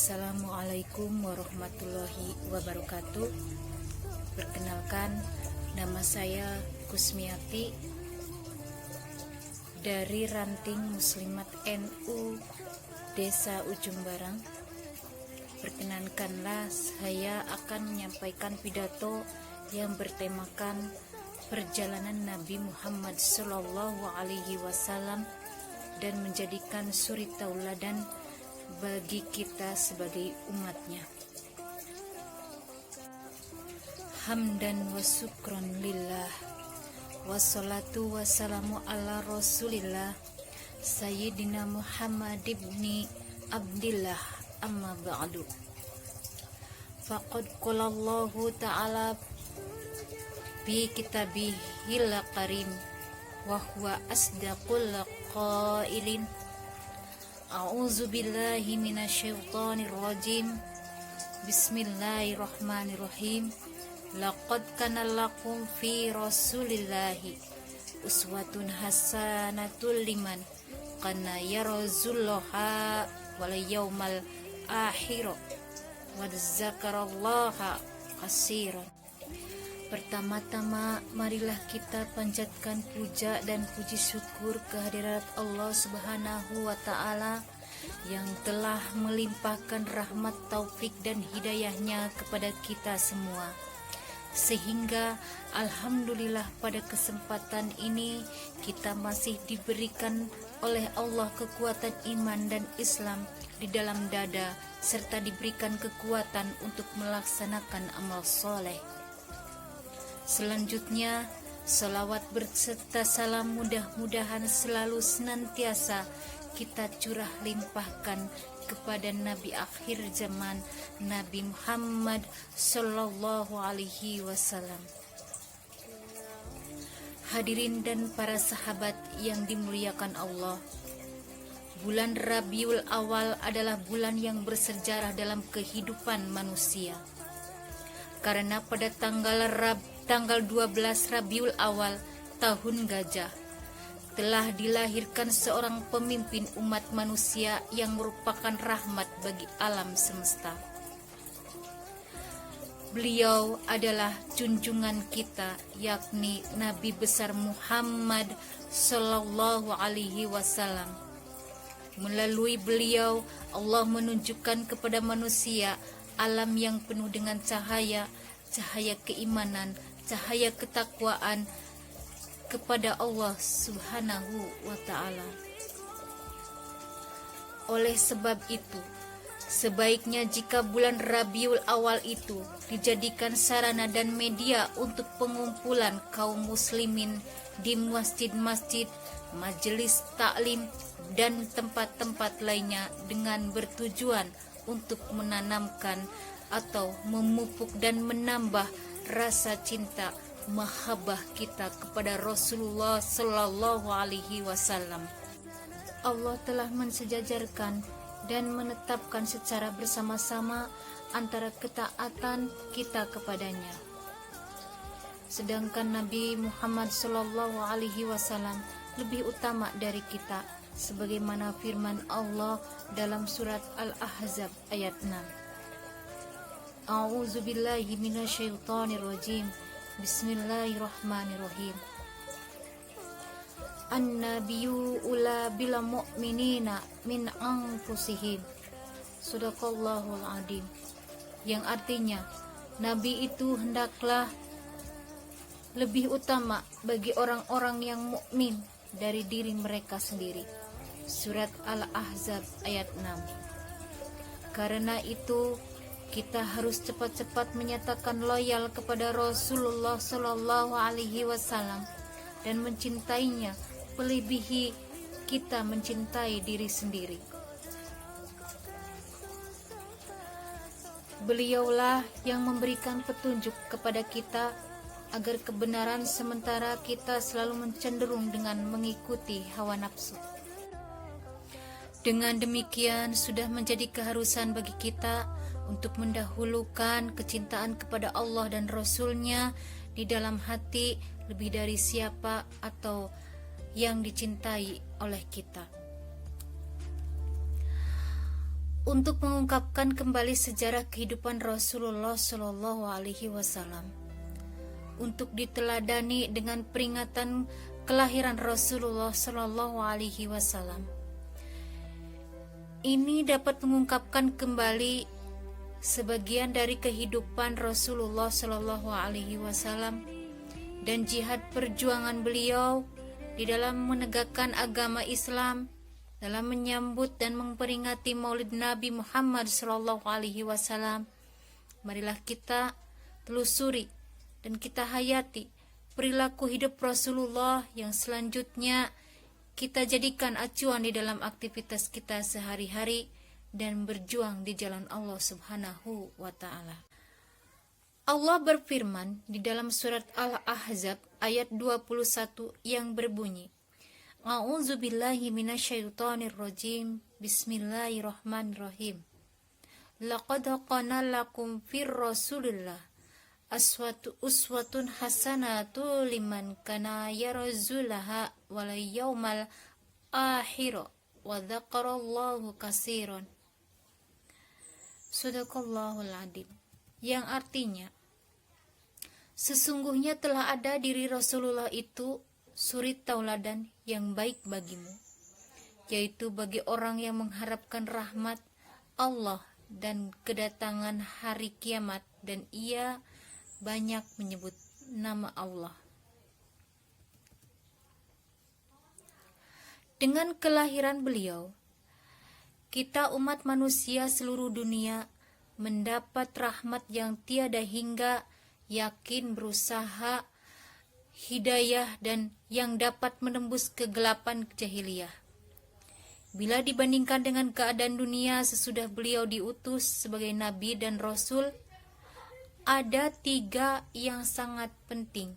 Assalamualaikum warahmatullahi wabarakatuh. Perkenalkan, nama saya Kusmiati dari Ranting Muslimat NU Desa Ujung Barang. Perkenankanlah, saya akan menyampaikan pidato yang bertemakan perjalanan Nabi Muhammad SAW dan menjadikan suri tauladan bagi kita sebagai umatnya. Hamdan wa syukron lillah, wassalatu wassalamu ala rasulillah Sayyidina Muhammad ibni Abdillah, amma ba'du. Faqad qala Allahu ta'ala bi kitabihil karim wa huwa asdaqul qailin. A'udzu billahi minasyaitonir rajim. Bismillahirrahmanirrahim. Laqad kana lakum fi rasulillahi uswatun hasanatul liman kana yarzullaha wal yawmal akhir wa dzakarallaha katsiran. Pertama-tama, marilah kita panjatkan puja dan puji syukur kehadirat Allah Subhanahu wa Ta'ala yang telah melimpahkan rahmat, taufik dan hidayahnya kepada kita semua, sehingga alhamdulillah pada kesempatan ini kita masih diberikan oleh Allah kekuatan iman dan Islam di dalam dada, serta diberikan kekuatan untuk melaksanakan amal soleh. Selanjutnya, salawat berserta salam mudah-mudahan selalu senantiasa kita curah limpahkan kepada Nabi akhir zaman, Nabi Muhammad Sallallahu Alaihi Wasallam. Hadirin dan para sahabat yang dimuliakan Allah, bulan Rabiul Awal adalah bulan yang bersejarah dalam kehidupan manusia, karena pada tanggal 12 Rabiul Awal tahun Gajah telah dilahirkan seorang pemimpin umat manusia yang merupakan rahmat bagi alam semesta. Beliau adalah junjungan kita, yakni Nabi besar Muhammad Sallallahu Alaihi Wasallam. Melalui beliau Allah menunjukkan kepada manusia alam yang penuh dengan cahaya keimanan, cahaya ketakwaan kepada Allah Subhanahu wa Ta'ala. Oleh sebab itu, sebaiknya jika bulan Rabiul Awal itu dijadikan sarana dan media untuk pengumpulan kaum muslimin di masjid-masjid, majelis taklim dan tempat-tempat lainnya dengan bertujuan untuk menanamkan atau memupuk dan menambah rasa cinta mahabbah kita kepada Rasulullah Sallallahu Alaihi Wasallam. Allah telah mensejajarkan dan menetapkan secara bersama-sama antara ketaatan kita kepadanya. Sedangkan Nabi Muhammad Sallallahu Alaihi Wasallam lebih utama dari kita, sebagaimana firman Allah dalam surat Al-Ahzab ayat 6. A'udzu billahi minasyaitonir rajim. Bismillahirrahmanirrahim. An-nabiyyu ula bil mu'minina min anfusihim. Shadaqallahul adzim. Yang artinya, nabi itu hendaklah lebih utama bagi orang-orang yang mukmin dari diri mereka sendiri. Surat Al-Ahzab ayat 6. Karena itu kita harus cepat-cepat menyatakan loyal kepada Rasulullah Sallallahu Alaihi Wasallam dan mencintainya melebihi kita mencintai diri sendiri. Beliaulah yang memberikan petunjuk kepada kita agar kebenaran, sementara kita selalu mencenderung dengan mengikuti hawa nafsu. Dengan demikian sudah menjadi keharusan bagi kita untuk mendahulukan kecintaan kepada Allah dan Rasul-Nya di dalam hati lebih dari siapa atau yang dicintai oleh kita. untuk mengungkapkan kembali sejarah kehidupan Rasulullah Shallallahu Alaihi Wasallam, untuk diteladani dengan peringatan kelahiran Rasulullah Shallallahu Alaihi Wasallam. Ini dapat mengungkapkan kembali sebagian dari kehidupan Rasulullah Shallallahu Alaihi Wasallam dan jihad perjuangan beliau di dalam menegakkan agama Islam, dalam menyambut dan memperingati Maulid Nabi Muhammad Shallallahu Alaihi Wasallam. Marilah kita telusuri dan kita hayati perilaku hidup Rasulullah yang selanjutnya kita jadikan acuan di dalam aktivitas kita sehari-hari dan berjuang di jalan Allah Subhanahu wa Ta'ala. Allah berfirman di dalam surat Al-Ahzab ayat 21 yang berbunyi, A'udzubillahi minasyaitonirrajim. Bismillahirrahmanirrahim. Laqad kana lakum fir Rasulillah uswatun hasanatu liman kana yarjullaha wal yawmal akhir wa dzakarallahu katsiran. Shadaqallahul adzim. Yang artinya, sesungguhnya telah ada diri Rasulullah itu suri tauladan yang baik bagimu, yaitu bagi orang yang mengharapkan rahmat Allah dan kedatangan hari kiamat, dan ia banyak menyebut nama Allah. Dengan kelahiran beliau, kita umat manusia seluruh dunia mendapat rahmat yang tiada hingga, yakin berusaha hidayah dan yang dapat menembus kegelapan jahiliyah. Bila dibandingkan dengan keadaan dunia sesudah beliau diutus sebagai nabi dan rasul, ada 3 yang sangat penting,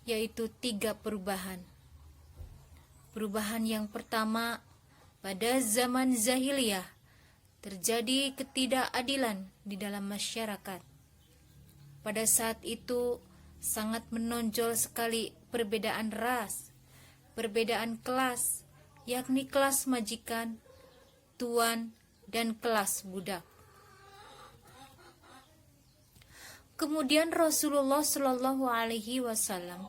yaitu 3 perubahan. Perubahan yang pertama, pada zaman jahiliyah terjadi ketidakadilan di dalam masyarakat. Pada saat itu sangat menonjol sekali perbedaan ras, perbedaan kelas, yakni kelas majikan, tuan, dan kelas budak. Kemudian Rasulullah Shallallahu Alaihi Wasallam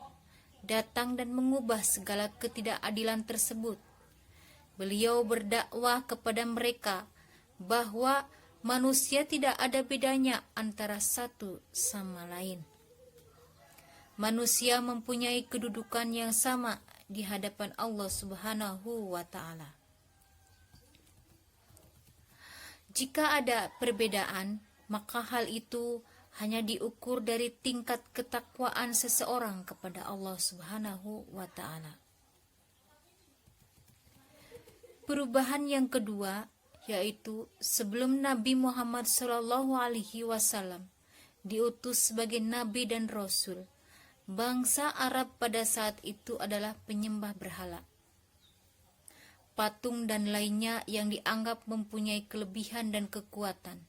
datang dan mengubah segala ketidakadilan tersebut. Beliau berdakwah kepada mereka bahwa manusia tidak ada bedanya antara satu sama lain. Manusia mempunyai kedudukan yang sama di hadapan Allah Subhanahu wa Ta'ala. Jika ada perbedaan, maka hal itu hanya diukur dari tingkat ketakwaan seseorang kepada Allah Subhanahu wa Ta'ala. Perubahan yang kedua, yaitu sebelum Nabi Muhammad Shallallahu Alaihi Wasallam diutus sebagai nabi dan rasul, bangsa Arab pada saat itu adalah penyembah berhala, patung dan lainnya yang dianggap mempunyai kelebihan dan kekuatan.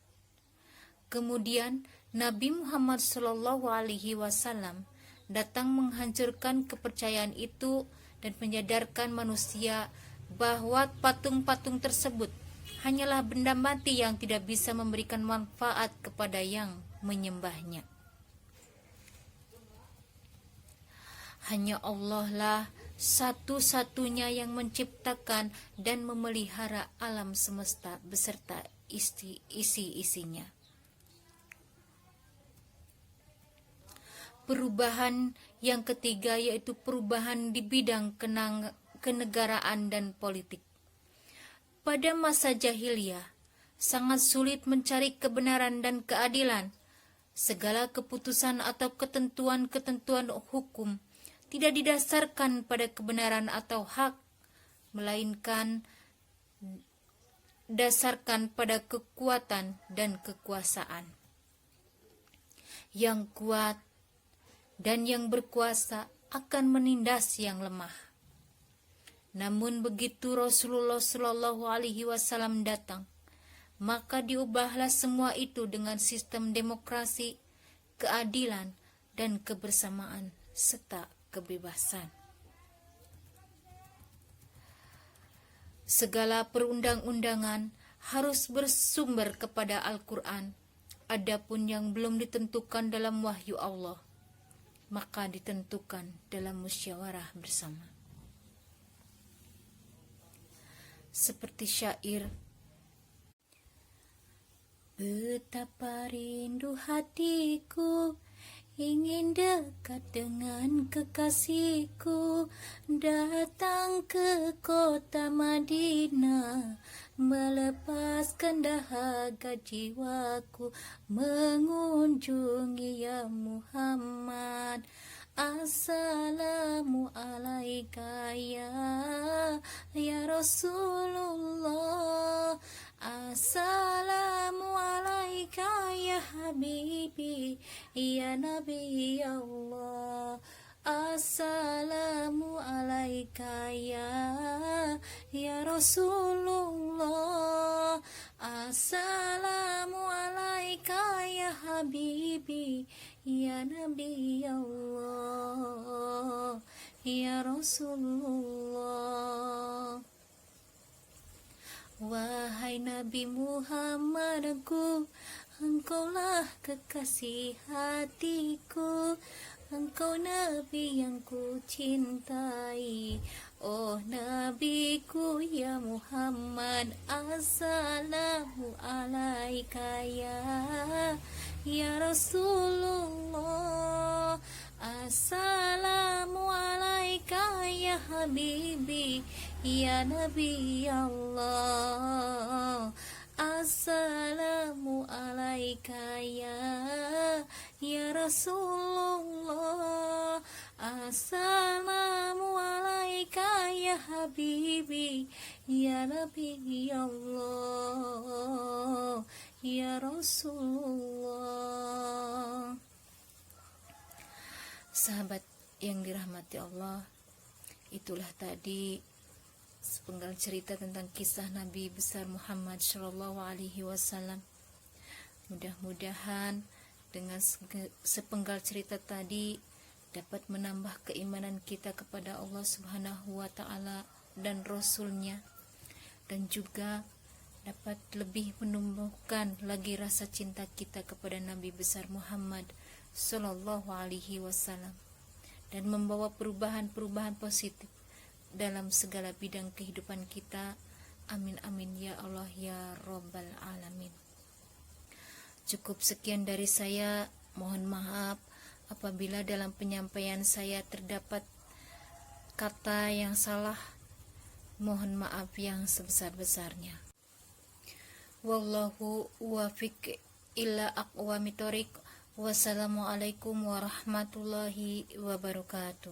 Kemudian Nabi Muhammad Shallallahu Alaihi Wasallam datang menghancurkan kepercayaan itu dan menyadarkan manusia bahwa patung-patung tersebut hanyalah benda mati yang tidak bisa memberikan manfaat kepada yang menyembahnya. Hanya Allah lah satu-satunya yang menciptakan dan memelihara alam semesta beserta isi-isinya. Perubahan yang ketiga yaitu perubahan di bidang kenegaraan dan politik. Pada masa jahiliyah, sangat sulit mencari kebenaran dan keadilan. Segala keputusan atau ketentuan-ketentuan hukum tidak didasarkan pada kebenaran atau hak, melainkan dasarkan pada kekuatan dan kekuasaan. Yang kuat dan yang berkuasa akan menindas yang lemah. Namun begitu Rasulullah Shallallahu Alaihi Wasallam datang, maka diubahlah semua itu dengan sistem demokrasi, keadilan, dan kebersamaan serta kebebasan. Segala perundang-undangan harus bersumber kepada Al-Quran. Adapun yang belum ditentukan dalam wahyu Allah, maka ditentukan dalam musyawarah bersama. Seperti syair, betapa rindu hatiku ingin dekat dengan kekasihku, datang ke kota Madinah, melepaskan dahaga jiwaku, mengunjungi ya Muhammad. Assalamu alaika ya Rasulullah. Assalamu alaika ya Habibi, ya Nabi Allah. Assalamu alaika ya Rasulullah. Assalamu alaika ya Habibi, ya Nabi Allah, ya Rasulullah. Wahai Nabi Muhammadku, engkaulah kekasih hatiku, engkau Nabi yang ku cintai. Oh Nabiku ya Muhammad, assalamu alaika ya Rasulullah. Assalamu alaika ya Habibi, ya Nabi Allah. Assalamu alaika ya Rasulullah. Assalamu alaika ya Habibi, ya Nabi Allah, ya Rasulullah. Sahabat yang dirahmati Allah, itulah tadi sepenggal cerita tentang kisah Nabi besar Muhammad Shallallahu Alaihi Wasallam. Mudah-mudahan dengan sepenggal cerita tadi dapat menambah keimanan kita kepada Allah Subhanahu wa Ta'ala dan Rasul-Nya, dan juga dapat lebih menumbuhkan lagi rasa cinta kita kepada Nabi besar Muhammad Sallallahu Alaihi Wasallam, dan membawa perubahan-perubahan positif dalam segala bidang kehidupan kita. Amin amin ya Allah ya Rabbal Alamin. Cukup sekian dari saya. Mohon maaf apabila dalam penyampaian saya terdapat kata yang salah. Mohon maaf yang sebesar-besarnya. Wallahu wafiq illa aqwamit thoriq. Wassalamualaikum warahmatullahi wabarakatuh.